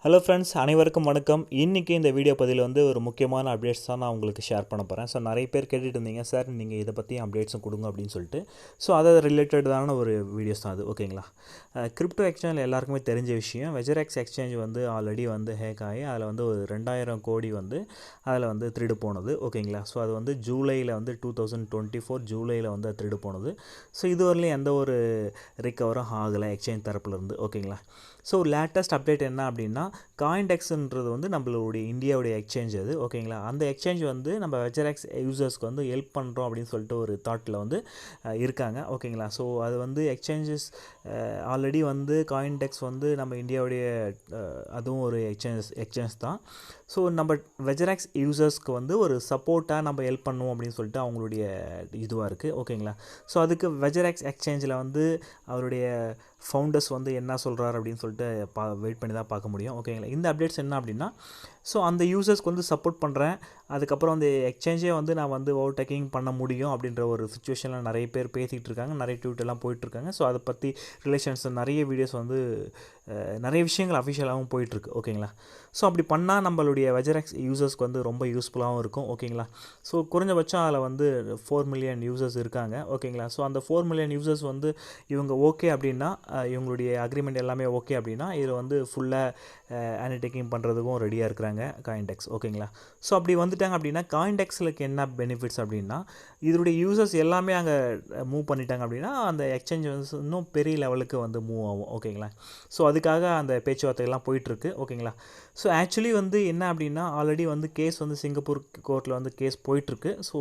Hello friends, அனைவருக்கும் வணக்கம். இன்றைக்கி இந்த வீடியோ பதிவில் வந்து ஒரு முக்கியமான அப்டேட்ஸ் தான் நான் உங்களுக்கு ஷேர் பண்ண போகிறேன். ஸோ நிறைய பேர் கேட்டுட்டு இருந்தீங்க, சார் நீங்கள் இதை பற்றி அப்டேட்ஸும் கொடுங்க அப்படின்னு சொல்லிட்டு. ஸோ அதை ரிலேட்டடான ஒரு வீடியோஸ் தான் அது. ஓகேங்களா? கிரிப்டோ எக்ஸ்சேஞ்சில் எல்லாருக்குமே தெரிஞ்ச விஷயம், வெஜரெக்ஸ் எக்ஸ்சேஞ்ச் வந்து ஆல்ரெடி வந்து ஹேக் ஆகி அதில் வந்து ஒரு 2000 கோடி வந்து அதில் வந்து திருடு போனது. ஓகேங்களா? ஸோ அது வந்து ஜூலையில் வந்து 2024 ஜூலையில் வந்து திருடு போனது. ஸோ இதுவரையிலும் எந்த ஒரு ரிகவரும் ஆகலை எக்ஸ்சேஞ்ச் தரப்புலேருந்து. ஓகேங்களா? ஸோ லேட்டஸ்ட் அப்டேட் என்ன அப்படின்னா, காயின்டெக்ஸ்ன்றது வந்து நம்மளுடைய இந்தியாவுடைய எக்ஸ்சேஞ்ச் அது. ஓகேங்களா? அந்த எக்ஸ்சேஞ்ச் வந்து நம்ம வெஜரெக்ஸ் யூசர்ஸ்க்கு வந்து ஹெல்ப் பண்ணுறோம் அப்படின்னு சொல்லிட்டு ஒரு தாட்டில் வந்து இருக்காங்க. ஓகேங்களா? ஸோ அது வந்து எக்ஸ்சேஞ்சஸ் ஆல்ரெடி வந்து காயின்டெக்ஸ் வந்து நம்ம இந்தியாவுடைய அதுவும் ஒரு எக்ஸ்சேஞ்ச் தான். ஸோ நம்ம வெஜரெக்ஸ் யூசர்ஸ்க்கு வந்து ஒரு சப்போர்ட்டாக நம்ம ஹெல்ப் பண்ணுவோம் அப்படின்னு சொல்லிட்டு அவங்களுடைய இதுவாக இருக்குது. ஓகேங்களா? ஸோ அதுக்கு வெஜரெக்ஸ் எக்ஸ்சேஞ்சில் வந்து அவருடைய ஃபவுண்டர்ஸ் வந்து என்ன சொல்கிறார் அப்படின்னு சொல்லிட்டு வெயிட் பண்ணி தான் பார்க்க முடியும். ஓகேங்களா? இந்த அப்டேட்ஸ் என்ன அப்படின்னா, ஸோ அந்த யூசர்ஸ்க்கு வந்து சப்போர்ட் பண்ணுறேன், அதுக்கப்புறம் அந்த எக்ஸ்சேஞ்சே வந்து நான் வந்து ஓவர்டேக்கிங் பண்ண முடியும் அப்படின்ற ஒரு சுச்சுவேஷனில் நிறைய பேர் பேசிகிட்டு இருக்காங்க, நிறைய ட்வீட்டெல்லாம் போயிட்டுருக்காங்க. ஸோ அதை பற்றி ரிலேஷன்ஸ் நிறைய வீடியோஸ் வந்து நிறைய விஷயங்கள் அஃபிஷியலாகவும் போயிட்டுருக்கு. ஓகேங்களா? ஸோ அப்படி பண்ணால் நம்மளுடைய வெஜரெக்ஸ் யூசர்ஸ்க்கு வந்து ரொம்ப யூஸ்ஃபுல்லாகவும் இருக்கும். ஓகேங்களா? ஸோ குறைஞ்சபட்சம் அதில் வந்து 4 மில்லியன் யூசர்ஸ் இருக்காங்க. ஓகேங்களா? ஸோ அந்த 4 மில்லியன் யூசர்ஸ் வந்து இவங்க ஓகே அப்படின்னா, இவங்களுடைய அக்ரிமெண்ட் எல்லாமே ஓகே அப்படின்னா, இதில் வந்து ஃபுல்லாக அண்டர்டேக்கிங் பண்ணுறதுக்கும் ரெடியாக இருக்கிறாங்க காயின்டெக்ஸ். ஓகேங்களா? ஸோ அப்படி வந்துட்டாங்க அப்படின்னா, காயின்டெக்ஸுக்கு என்ன பெனிஃபிட்ஸ் அப்படின்னா, இதனுடைய யூசர்ஸ் எல்லாமே அங்கே மூவ் பண்ணிட்டாங்க அப்படின்னா, அந்த எக்ஸ்சேஞ்ச் வந்து இன்னும் பெரிய லெவலுக்கு வந்து மூவ் ஆகும். ஓகேங்களா? ஸோ அதுக்காக அந்த பேச்சுவார்த்தைகள்லாம் போயிட்டுருக்கு. ஓகேங்களா? ஸோ ஆக்சுவலி வந்து என்ன அப்படின்னா, ஆல்ரெடி வந்து கேஸ் வந்து சிங்கப்பூர் கோர்ட்டில் வந்து கேஸ் போயிட்டுருக்கு. ஸோ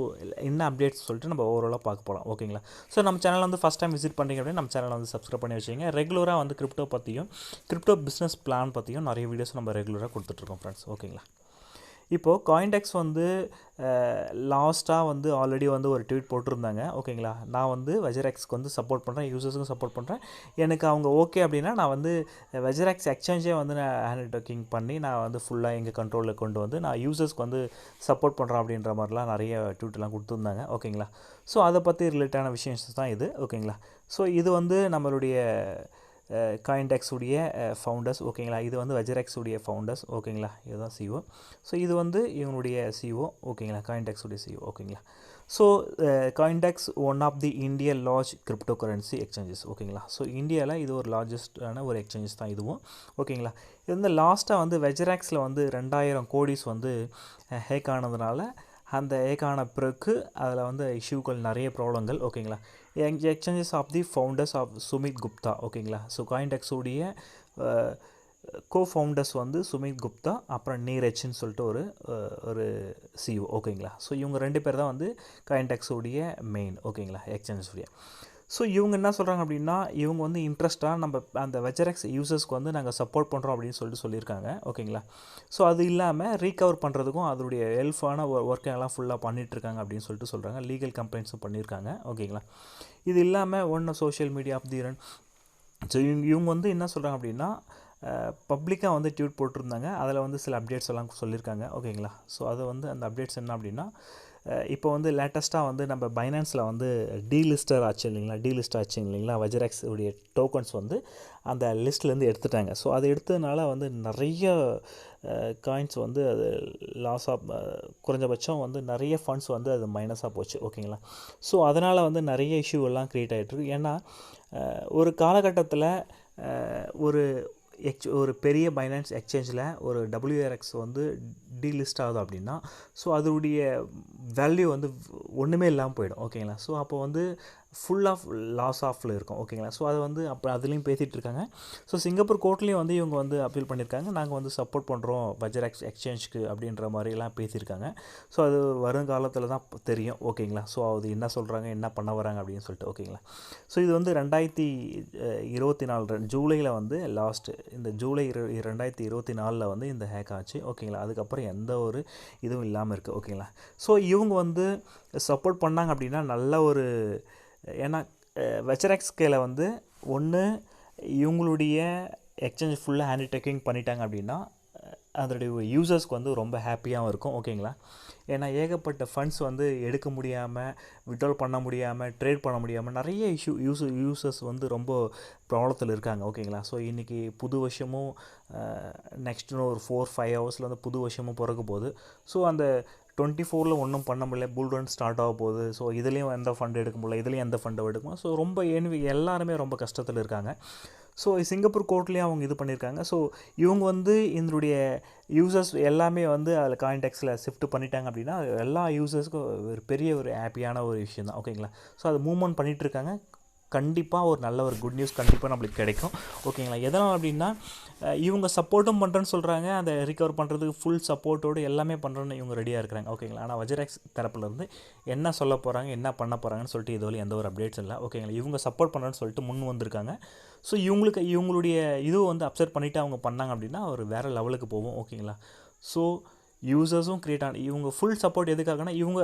என்ன அப்டேட்ஸ் சொல்லிட்டு நம்ம ஓவராலாக பார்க்க போகலாம். ஓகேங்களா? ஸோ நம்ம சேனல் வந்து ஃபஸ்ட் டைம் விசிட் பண்ணுறீங்க அப்படின்னா நம்ம சேனலை வந்து சப்ஸ்கிரைப் பண்ணி வச்சுங்க. ரெகுலராக வந்து கிரிப்டோ பற்றியும் கிரிப்டோ பிஸ்னஸ் பிளான் பற்றியும் நிறைய வீடியோஸ் நம்ம ரெகுலராக கொடுத்துட்ருக்கோம் ஃப்ரெண்ட்ஸ். ஓகேங்களா? இப்போது காயின்டெக்ஸ் வந்து லாஸ்ட்டாக வந்து ஆல்ரெடி வந்து ஒரு ட்வீட் போட்டிருந்தாங்க. ஓகேங்களா? நான் வந்து வெஜரெக்ஸ்க்கு வந்து சப்போர்ட் பண்ணுறேன், யூசர்ஸுக்கும் சப்போர்ட் பண்ணுறேன், எனக்கு அவங்க ஓகே அப்படின்னா நான் வந்து வெஜரெக்ஸ் எக்ஸ்சேஞ்சே வந்து நான் ஹேண்ட்டேக்கிங் பண்ணி நான் வந்து ஃபுல்லாக எங்கள் கண்ட்ரோலில் கொண்டு வந்து நான் யூசர்ஸ்க்கு வந்து சப்போர்ட் பண்ணுறேன் அப்படின்ற மாதிரிலாம் நிறைய ட்வீட்லாம் கொடுத்துருந்தாங்க. ஓகேங்களா? ஸோ அதை பற்றி ரிலேட்டான விஷயம்ஸ் தான் இது. ஓகேங்களா? ஸோ இது வந்து நம்மளுடைய காயின்டெக்ஸ் உடைய ஃபவுண்டர்ஸ். ஓகேங்களா? இது வந்து வெஜரெக்ஸ் உடைய ஃபவுண்டர்ஸ். ஓகேங்களா? இதுதான் சிஓ. ஸோ இது வந்து இவங்களுடைய சிஓ. ஓகேங்களா? காயின்டெக்ஸ் உடைய சிஓ. ஓகேங்களா? So CoinDCX one of the India large cryptocurrency exchanges. ஓகேங்களா? ஸோ இந்தியாவில் இது ஒரு லார்ஜஸ்டான ஒரு எக்ஸ்சேஞ்சஸ் தான் இதுவும். ஓகேங்களா? இது வந்து லாஸ்ட்டாக வந்து வெஜரெக்ஸில் வந்து 2000 கோடிஸ் வந்து ஹேக் ஆனதுனால, அந்த ஹேக்கான பிறகு அதில் வந்து இஷ்யூக்கள் நிறைய ப்ராப்ளங்கள். ஓகேங்களா? Exchanges of the founders of Sumit Gupta. ஓகேங்களா? ஸோ காயின்டெக்ஸ் உடைய கோஃபவுண்டர்ஸ் வந்து சுமித் குப்தா, அப்புறம் நீரஜ்னு சொல்லிட்டு ஒரு சிஓ. ஓகேங்களா? ஸோ இவங்க 2 பேர் தான் வந்து காயின்டெக்ஸ் உடைய மெயின். ஓகேங்களா? எக்ஸ்சேஞ்சஸ் உடைய. ஸோ இவங்க என்ன சொல்கிறாங்க அப்படின்னா, இவங்க வந்து இன்ட்ரெஸ்ட்டாக நம்ம அந்த வெஜரெக்ஸ் யூசர்ஸ்க்கு வந்து நாங்கள் சப்போர்ட் பண்ணுறோம் அப்படின்னு சொல்லியிருக்காங்க. ஓகேங்களா? ஸோ அது இல்லாமல் ரீகவர் பண்ணுறதுக்கும் அதனுடைய ஹெல்ப்பான ஒர்க்கெல்லாம் ஃபுல்லாக பண்ணிகிட்ருக்காங்க அப்படின்னு சொல்லிட்டு சொல்கிறாங்க. லீகல் கம்ப்ளைண்ட்ஸும் பண்ணியிருக்காங்க. ஓகேங்களா? இது இல்லாமல் social media of the run. So இவங்க வந்து என்ன சொல்கிறாங்க அப்படின்னா, பப்ளிக்காக வந்து ட்வீட் போட்டிருந்தாங்க. அதில் வந்து சில அப்டேட்ஸ் எல்லாம் சொல்லியிருக்காங்க. ஓகேங்களா? ஸோ அது வந்து அந்த அப்டேட்ஸ் என்ன அப்படின்னா, இப்போ வந்து லேட்டஸ்ட்டாக வந்து நம்ம பைனான்ஸில் வந்து டீலிஸ்டர் ஆச்சு இல்லைங்களா? வெஜரெக்ஸ் உடைய டோக்கன்ஸ் வந்து அந்த லிஸ்ட்லேருந்து எடுத்துட்டாங்க. ஸோ அது எடுத்ததுனால வந்து நிறைய காயின்ஸ் வந்து அது லாஸ் ஆஃப், குறைஞ்சபட்சம் வந்து நிறைய ஃபண்ட்ஸ் வந்து அது மைனஸாக போச்சு. ஓகேங்களா? ஸோ அதனால் வந்து நிறைய இஷ்யூ எல்லாம் க்ரியேட் ஆகிட்டுருக்கு. ஏன்னா ஒரு காலகட்டத்தில் ஒரு பெரிய பைனான்ஸ் எக்ஸ்சேஞ்சில் ஒரு WRX வந்து டீலிஸ்ட் ஆகுது அப்படின்னா, ஸோ அதோடைய வேல்யூ வந்து ஒன்றுமே இல்லாமல் போயிடும். ஓகேங்களா? ஸோ அப்போ வந்து ஃபுல் ஆஃப் லாஸ் ஆஃபில் இருக்கும். ஓகேங்களா? ஸோ அது வந்து அப்போ அதுலேயும் பேசிகிட்டு இருக்காங்க. ஸோ சிங்கப்பூர் கோர்ட்லேயும் வந்து இவங்க வந்து அப்பீல் பண்ணியிருக்காங்க, நாங்கள் வந்து சப்போர்ட் பண்ணுறோம் வெஜரெக்ஸ் எக்ஸ்சேஞ்சுக்கு அப்படின்ற மாதிரிலாம் பேசியிருக்காங்க. ஸோ அது வருங்காலத்தில் தான் தெரியும். ஓகேங்களா? ஸோ அது என்ன சொல்கிறாங்க, என்ன பண்ண வராங்க அப்படின்னு சொல்லிட்டு. ஓகேங்களா? ஸோ இது வந்து 2024 ஜூலையில் வந்து இந்த ஜூலை 2024 வந்து இந்த ஹேக் ஆச்சு. ஓகேங்களா? அதுக்கப்புறம் எந்த ஒரு இதுவும் இல்லாமல் இருக்குது. ஓகேங்களா? ஸோ இவங்க வந்து சப்போர்ட் பண்ணாங்க அப்படின்னா நல்ல ஒரு, ஏன்னா வெஜரெக்ஸ் ஸ்கேலை வந்து ஒன்று இவங்களுடைய எக்ஸ்சேஞ்ச் ஃபுல்லாக ஹேண்டில் டேக்கிங் பண்ணிட்டாங்க அப்படின்னா அதோடைய யூசர்ஸ்க்கு வந்து ரொம்ப ஹாப்பியாகவும் இருக்கும். ஓகேங்களா? ஏன்னா ஏகப்பட்ட ஃபண்ட்ஸ் வந்து எடுக்க முடியாமல், வித்ட்ரால் பண்ண முடியாமல், ட்ரேட் பண்ண முடியாமல் நிறைய யூசர்ஸ் வந்து ரொம்ப ப்ராப்ளத்தில் இருக்காங்க. ஓகேங்களா? ஸோ இன்றைக்கி புது வருஷமும் நெக்ஸ்ட் ஒரு 4-5 ஹவர்ஸில் வந்து புது வருஷமும் பிறக்க போகுது. ஸோ அந்த 24ல் ஒன்றும் பண்ண முடியல, புல் ரன் ஸ்டார்ட் ஆக போகுது. ஸோ இதுலேயும் எந்த ஃபண்ட் எடுக்க முடியல, இதுலேயும் எந்த ஃபண்டை எடுக்கணும். ஸோ ரொம்ப எல்லாருமே ரொம்ப கஷ்டத்தில் இருக்காங்க. ஸோ சிங்கப்பூர் கோர்ட்லேயும் அவங்க இது பண்ணியிருக்காங்க. ஸோ இவங்க வந்து இதனுடைய யூசர்ஸ் எல்லாமே வந்து அதில் காயின்டெக்ஸில் ஷிஃப்ட் பண்ணிட்டாங்க அப்படின்னா எல்லா யூசர்ஸ்க்கும் ஒரு பெரிய ஒரு ஹாப்பியான ஒரு விஷயம் தான். ஓகேங்களா? ஸோ அது மூவ்மெண்ட் பண்ணிகிட்ருக்காங்க. கண்டிப்பாக ஒரு நல்ல ஒரு குட் நியூஸ் கண்டிப்பாக நம்மளுக்கு கிடைக்கும். ஓகேங்களா? எதனால் அப்படின்னா இவங்க சப்போர்ட்டும் பண்ணுறேன்னு சொல்கிறாங்க, அதை ரிகவர் பண்ணுறதுக்கு ஃபுல் சப்போர்ட்டோடு எல்லாமே பண்ணுறேன்னு இவங்க ரெடியாக இருக்கிறாங்க. ஓகேங்களா? ஆனால் வஜ்ராக்ஸ் தரப்புலேருந்து என்ன சொல்ல போகிறாங்க, என்ன பண்ண போகிறாங்கன்னு சொல்லிட்டு இதுவரை எந்த ஒரு அப்டேட்ஸ் இல்லை. ஓகேங்களா? இவங்க சப்போர்ட் பண்ணுறேன்னு சொல்லிட்டு முன் வந்திருக்காங்க. ஸோ இவங்களுடைய இது வந்து அப்செட் பண்ணிவிட்டு அவங்க பண்ணாங்க அப்படின்னா ஒரு வேறு லெவலுக்கு போகும். ஓகேங்களா? ஸோ யூசர்ஸும் க்ரியேட் இவங்க ஃபுல் சப்போர்ட் எதுக்காகனா இவங்க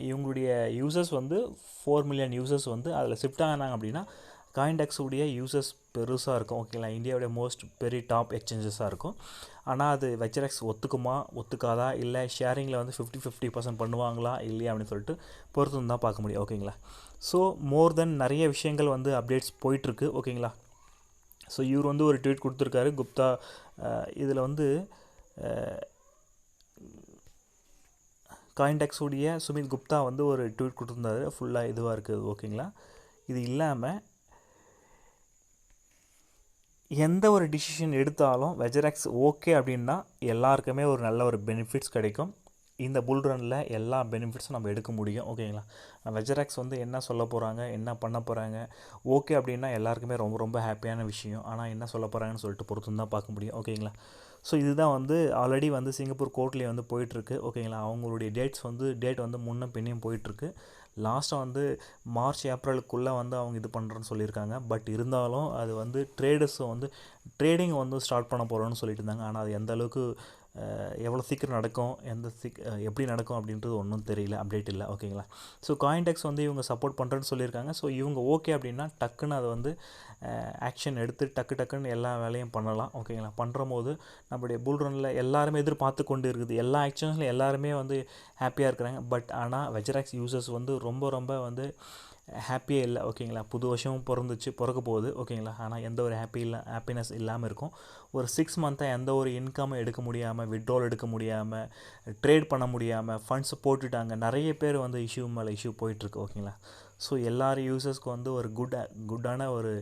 இவங்களுடைய யூசர்ஸ் வந்து 4 மில்லியன் யூசர்ஸ் வந்து அதில் ஷிஃப்ட் ஆனாங்க அப்படின்னா காயின்டெக்ஸுடைய யூசர்ஸ் பெருசாக இருக்கும். ஓகேங்களா? இந்தியாவுடைய மோஸ்ட் பெரிய டாப் எக்ஸ்சேஞ்சஸாக இருக்கும். ஆனால் அது வஜ்ராக்ஸ் ஒத்துக்குமா ஒத்துக்காதா, இல்லை ஷேரிங்கில் வந்து 50-50% பண்ணுவாங்களா இல்லையா அப்படின்னு சொல்லிட்டு பொறுத்து தான் பார்க்க முடியும். ஓகேங்களா? ஸோ மோர் தென் நிறைய விஷயங்கள் வந்து அப்டேட்ஸ் போயிட்டுருக்கு. ஓகேங்களா? ஸோ இவர் வந்து ஒரு ட்வீட் கொடுத்துருக்காரு குப்தா. இதில் வந்து காயின்டெக்ஸுடைய சுமித் குப்தா வந்து ஒரு ட்வீட் கொடுத்துருந்தாரு, ஃபுல்லாக இதுவாக இருக்குது. ஓகேங்களா? இது இல்லாமல் எந்த ஒரு டிசிஷன் எடுத்தாலும் வஜ்ராக்ஸ் ஓகே அப்படின்னா எல்லாருக்குமே ஒரு நல்ல ஒரு பெனிஃபிட்ஸ் கிடைக்கும். இந்த புல் ரனில் எல்லா பெனிஃபிட்ஸும் நம்ம எடுக்க முடியும். ஓகேங்களா? வஜ்ராக்ஸ் வந்து என்ன சொல்ல போகிறாங்க, என்ன பண்ண போகிறாங்க, ஓகே அப்படின்னா எல்லாருக்குமே ரொம்ப ரொம்ப ஹாப்பியான விஷயம். ஆனால் என்ன சொல்ல போகிறாங்கன்னு சொல்லிட்டு பொறுத்து தான் பார்க்க முடியும். ஓகேங்களா? ஸோ இதுதான் வந்து ஆல்ரெடி வந்து சிங்கப்பூர் கோர்ட்லேயே வந்து போயிட்டுருக்கு. ஓகேங்களா? அவங்களுடைய டேட் வந்து முன்ன பின்னையும் போயிட்டுருக்கு. லாஸ்ட்டாக வந்து மார்ச் ஏப்ரலுக்குள்ளே வந்து அவங்க இது பண்ணுறேன்னு சொல்லியிருக்காங்க. பட் இருந்தாலும் அது வந்து ட்ரேடர்ஸும் வந்து ட்ரேடிங் வந்து ஸ்டார்ட் பண்ண போகிறோன்னு சொல்லிட்டு இருந்தாங்க. ஆனால் அது எந்த அளவுக்கு எவ்வளோ சீக்கிரம் நடக்கும், எப்படி நடக்கும் அப்படின்றது ஒன்றும் தெரியல, அப்டேட் இல்லை. ஓகேங்களா? ஸோ காயின்டெக்ஸ் வந்து இவங்க சப்போர்ட் பண்ணுறேன்னு சொல்லியிருக்காங்க. ஸோ இவங்க ஓகே அப்படின்னா டக்குன்னு அதை வந்து ஆக்ஷன் எடுத்து டக்குன்னு எல்லா வேலையும் பண்ணலாம். ஓகேங்களா? பண்ணுறம்போது நம்மளுடைய புல் ரனில் எல்லாருமே எதிர்பார்த்து கொண்டு இருக்குது. எல்லா ஆக்ஷன்ஸில் எல்லாருமே வந்து ஹாப்பியாக இருக்கிறாங்க. பட் ஆனால் வஜ்ராக்ஸ் யூசர்ஸ் வந்து ரொம்ப வந்து ஹாப்பியே இல்லை. ஓகேங்களா? புது வருஷமும் பிறக்க போகுது. ஓகேங்களா? ஆனால் எந்த ஒரு ஹாப்பினஸ் இல்லாமல் இருக்கும். ஒரு 6 மந்த்தாக எந்த ஒரு இன்கமும் எடுக்க முடியாமல், வித்ட்ரால் எடுக்க முடியாமல், ட்ரேட் பண்ண முடியாமல், ஃபண்ட்ஸ் போட்டுட்டாங்க. நிறைய பேர் வந்து இஷ்யூ மேலே இஷ்யூ போயிட்டுருக்கு. ஓகேங்களா? ஸோ எல்லாரும் யூசர்ஸ்க்கு வந்து ஒரு குட்டான ஒரு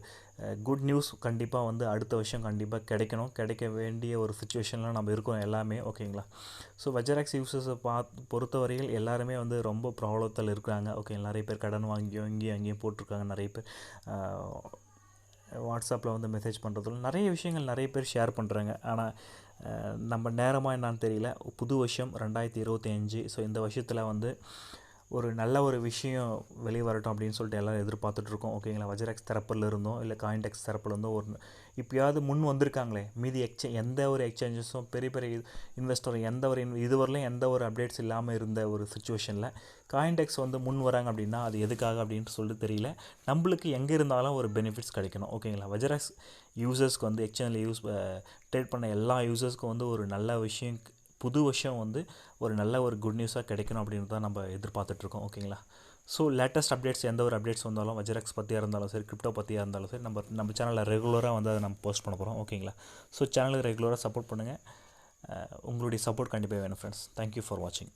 குட் நியூஸ் கண்டிப்பாக வந்து அடுத்த வருஷம் கண்டிப்பாக கிடைக்க வேண்டிய ஒரு சுச்சுவேஷனில் நம்ம இருக்கோம் எல்லாமே. ஓகேங்களா? ஸோ வஜ்ராக்ஸ் யூசர்ஸை பொறுத்தவரையில் எல்லாருமே வந்து ரொம்ப ப்ராப்ளத்தில் இருக்கிறாங்க. ஓகே, நிறைய பேர் கடன் வாங்கியும் அங்கேயும் போட்டிருக்காங்க. நிறைய பேர் வாட்ஸ்அப்பில் வந்து மெசேஜ் பண்ணுறதுல நிறைய விஷயங்கள் நிறைய பேர் ஷேர் பண்ணுறாங்க. ஆனால் நம்ம நேரமாக என்னான்னு தெரியல. புது வருஷம் 2025. ஸோ இந்த வருஷத்தில் வந்து ஒரு நல்ல ஒரு விஷயம் வெளியே வரட்டும் அப்படின்னு சொல்லிட்டு எல்லோரும் எதிர்பார்த்துட்ருக்கோம். ஓகேங்களா? வஜ்ராக்ஸ் தரப்பில் இருந்தோம், இல்லை காயின்டெக்ஸ் தரப்பில் இருந்தோம் இப்போயாவது முன் வந்திருக்காங்களே. மீதி எந்த ஒரு எக்ஸ்சேஞ்சஸும் பெரிய இன்வெஸ்டர் இதுவரையிலும் எந்த ஒரு அப்டேட்ஸ் இல்லாமல் இருந்த ஒரு சுச்சுவேஷனில் காயின்டெக்ஸ் வந்து முன் வராங்க அப்படின்னா அது எதுக்காக அப்படின்ட்டு சொல்லிட்டு தெரியல. நம்மளுக்கு எங்கே இருந்தாலும் ஒரு பெனிஃபிட்ஸ் கிடைக்கணும். ஓகேங்களா? வஜ்ராக்ஸ் யூசர்ஸ்க்கு வந்து எக்ஸ்சேஞ்சில் ட்ரேட் பண்ண எல்லா யூசர்ஸ்க்கும் வந்து ஒரு நல்ல விஷயம், புது வருஷம் வந்து ஒரு நல்ல ஒரு குட் நியூஸாக கிடைக்கணும் அப்படின்னு தான் நம்ம எதிர்பார்த்துட்ருக்கோம். ஓகேங்களா? ஸோ லேட்டஸ்ட் அப்டேட்ஸ் எந்த ஒரு அப்டேட்ஸ் வந்தாலும் வஜ்ராக்ஸ் பற்றியாக இருந்தாலும் சரி, கிரிப்டோ பற்றியாக இருந்தாலும் சரி, நம்ம சேனலில் ரெகுலராக வந்து அதை நம்ம போஸ்ட் பண்ண போகிறோம். ஓகேங்களா? ஸோ சேனலுக்கு ரெகுலராக சப்போர்ட் பண்ணுங்கள். உங்களுடைய சப்போர்ட் கண்டிப்பாக வேணும் ஃப்ரெண்ட்ஸ். தேங்க்யூ ஃபார் வாட்சிங்.